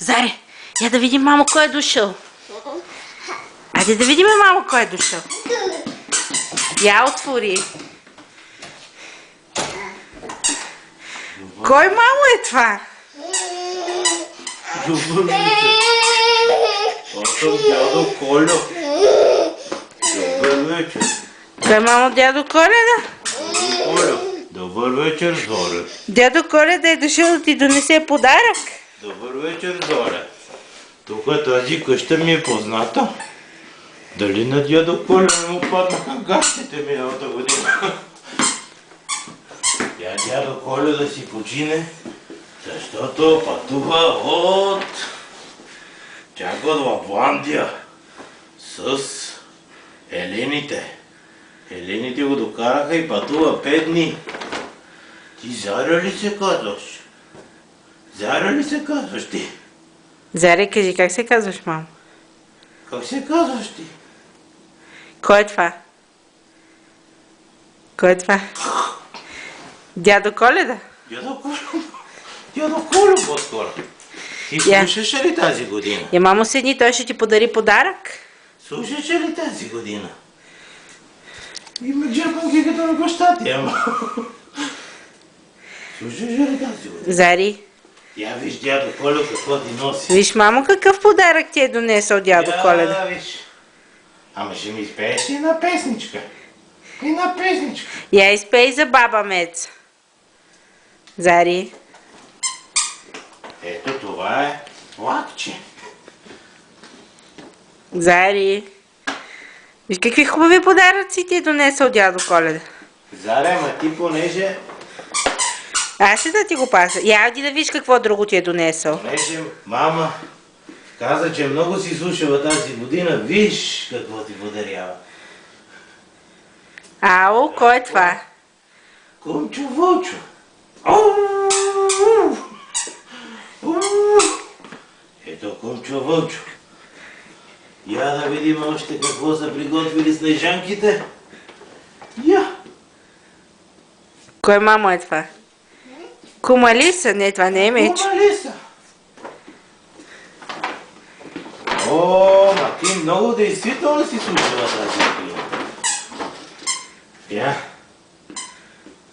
Заре, я да видим, мамо, кой е дошъл. Айде да видим, мамо, кой е дошъл. Я отвори. Кой, мамо, е това? Добър вечер. Аз съм дядо Колю. Добър вечер. Кой, мамо, дядо Коледа? Колю. Добър вечер, Зоре. Дядо Коледа е дошъл да ти донесе подарък. Добър вечер, Зоре. Тук тази къща ми е позната. Дали на дядо Колю не му паднаха гащите миналата година? Я дядо Колю да си почине, защото пътува чак от Лапландия с елените. Елените го докараха и пътува 5 дни. Ти Заря ли се казваш? Заря ли се казваш ти? Заре, кажи, как се казваш, мамо? Как се казваш ти? Кой е това? Кой е това? Дядо Коледа? Дядо Колю. Дядо Колю по-скоро. Ти слушаше ли тази година? Мамо, седни, той ще ти подари подарък. Слушаше ли тази година? Има джепанки като на баща ти, ама. Слушаше ли тази година? Зари. Я виж дядо Колю какво ти носи. Виж, мамо, какъв подарък ти е донесъл дядо Коледа. Виж. Ама ще ми изпееш и на песничка. И на песничка. Я изпей за баба Меца. Зари. Ето това е лакче. Зари. Виж какви хубави подаръци ти е донесъл дядо Коледа. Заре, ма ти понеже... Аз ли да ти го паса? Я иди да виж какво друго ти е донесъл. Понеже мама каза, че много си слушала тази година, виж какво ти подарява. Ау, кой е това? Кумчо Вълчо. Ето Кумчо Вълчо. Я да видим още какво са приготвили снежанките. Я. Кой мамо е това? Кумалиса? Не, това не е меч. Кумалиса. О, ма ти много действително си слушала тази година. Я.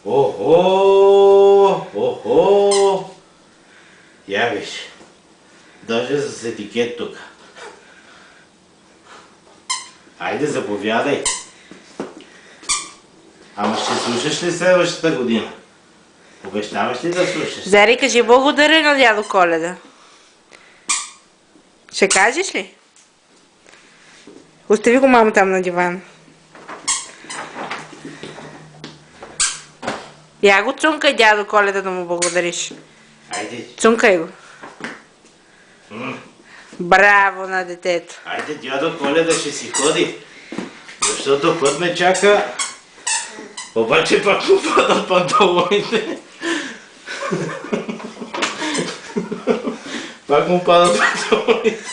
Охо. Я виж. Даже с етикет тук. Айде, заповядай. Ама ще слушаш ли следващата година? Обещаваш ли да слушаш? Зари, кажи благодаря на дядо Коледа. Ще кажеш ли? Остави го, мамо, там на дивана. Я го цункай, дядо Коледа, да му благодариш. Айде. Цункай го. Браво на детето. Айде, дядо Коледа ще си ходи. Защото път ме чака. Обаче пак му падат панталоните. Пак му падат панталоните.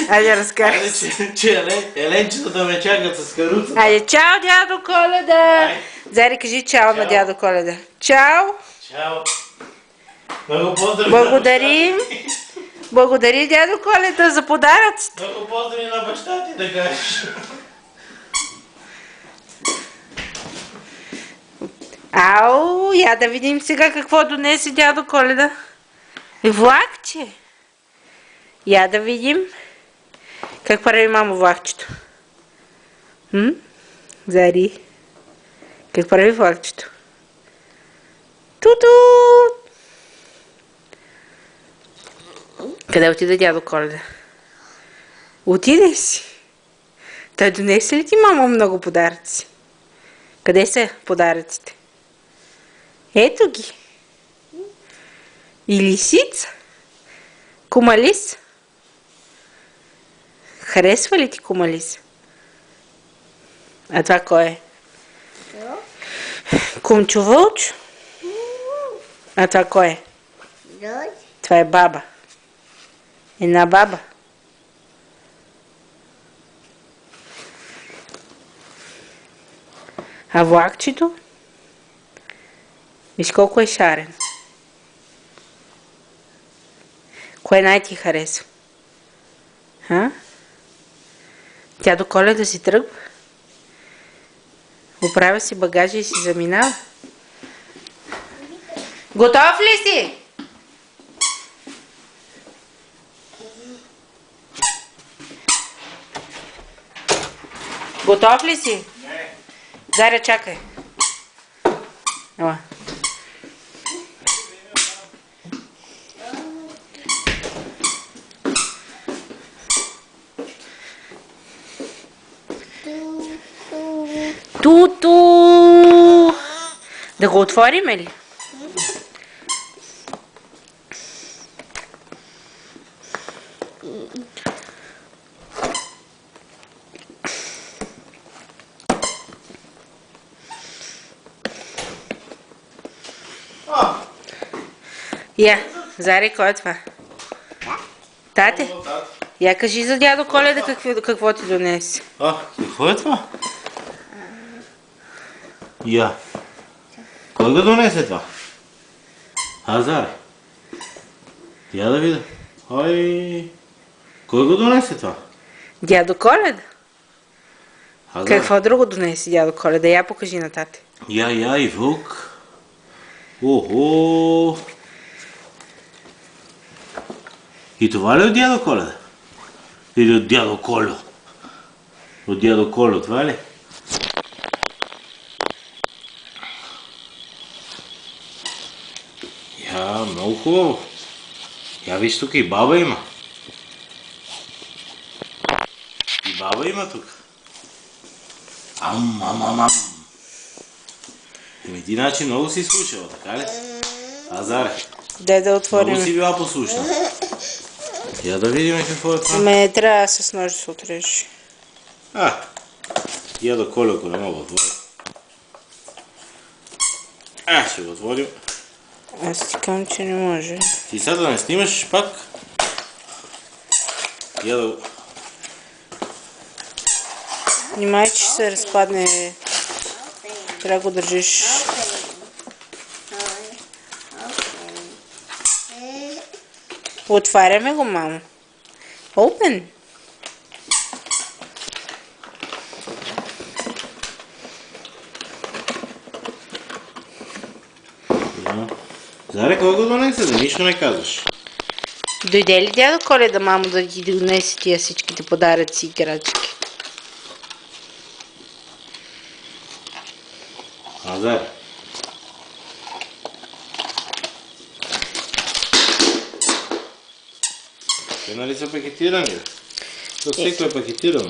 Айде, разкажи. Айде, че еленчето да ме чакат с каруцата. Айде, чао, дядо Коледа. Зари, кажи чао на дядо Коледа. Чао. Чао. Много поздрави. Благодарим. Благодари, дядо Коледа, за подаръците. Много поздрави на баща ти, да кажеш. Ау, я да видим сега какво донесе дядо Коледа. Влакче. Я да видим. Как прави мамо влакчето? Зари. Как прави влакчето? Туту! Къде отиде дядо Коледа? Отиде си. Той донесе ли ти, мамо, много подаръци? Къде са подаръците? Ето ги. И лисица. Кумалис. Харесва ли ти Кумалис? А това кой е? Кумчо Вълчо. А това кой е? Това е баба. Една баба. А влакчето? Виж колко е шарен. Кое най-ти харесва? Ха? Тя до Коледа си тръгва? Оправя си багажа и си заминава? Готов ли си? Готов ли си? Не. Заря, чакай. Ела. Туту! Да го отворим ли? Я, Заре, кой е това? Тате? Я кажи за дядо Коледа какво ти донесе. Какво е това? Я. Кой го донесе това? Заре. Я да видя. Ой. Кой го донесе това? Дядо Коледа? Заре. Какво друго донесе дядо Коледа? Я покажи на тате. Я и вълк. Охо. И това ли от дядо Коледа? Или от дядо Колю? От дядо Колю, това ли? Я, много хубаво. Я виж тук и баба има. И баба има тук. Ам. Еми ти значи много си слушала, така ли? Заре. Дай да отворим. Много си била послушна. Я да видим какво е това. Трябва с нож да се отрежи. Я да Коля, ако не мога да отворя. Ще го отворим. Аз ти казвам, че не може. Ти сега да не снимаш пак. Я да... Внимай, че се разпадне. Трябва да го държиш. Отваряме го, мамо. Open. Заре, кой го донесе? Да нищо не казваш. Дойде ли дядо Коледа, мамо, да ти донесе тия всичките подаръци и играчки? Заре. Те нали са пакетирани? То всеко е пакетирано.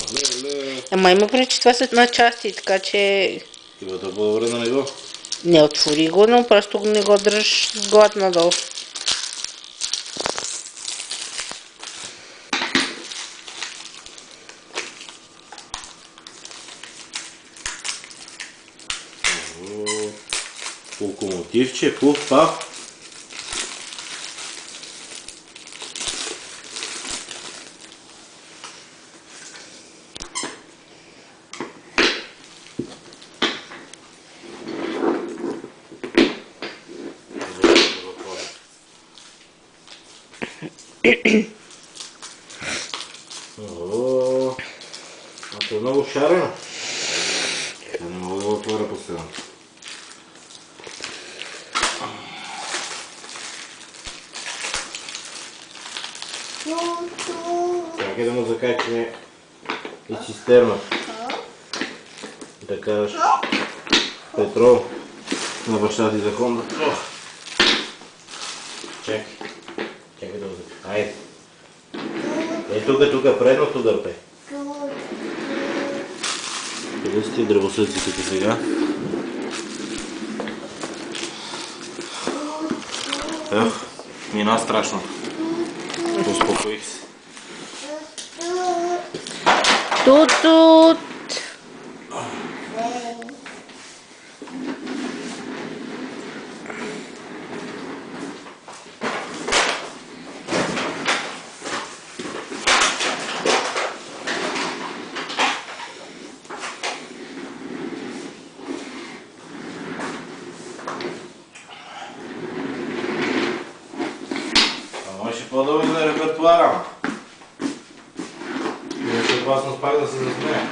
Ама има преди, че това са на части, така че... Има да по-добре на него. Не отвори го, но просто не го дръж с глад надолу. Локомотивче, пуф-паф. А то е много шарено. Не мога да отворя последното. Чакай да му закачим и цистерна. Да караш петрол на баща ти за Хонда. Чакай да го закачим. Айде. Тук, предното дърпе. Къде са ти дръвосъците сега? Мина страшно. Успокоих се. Тут. Значи по-дълго да репертуарам. Иначе е опасност пак да се засмея.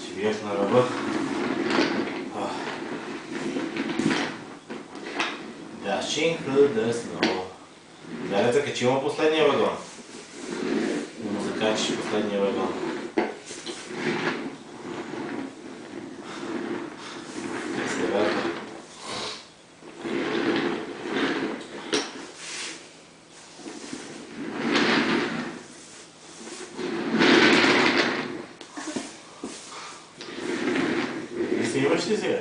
Си бях на ръба. Dashing through the snow. Дали закачила последния вагон? Да му закачиш последния вагон. Северно. И снимаш ли сега?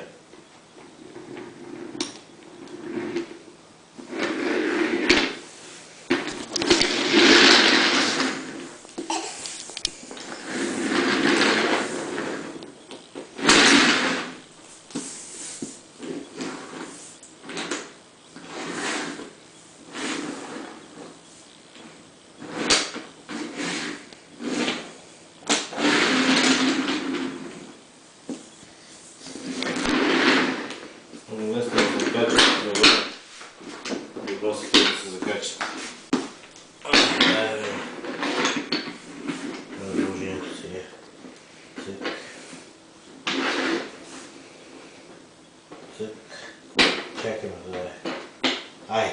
Въпросите да се закачат. Продължението си е. Цък. Цък. Чакай ме да е. Ай!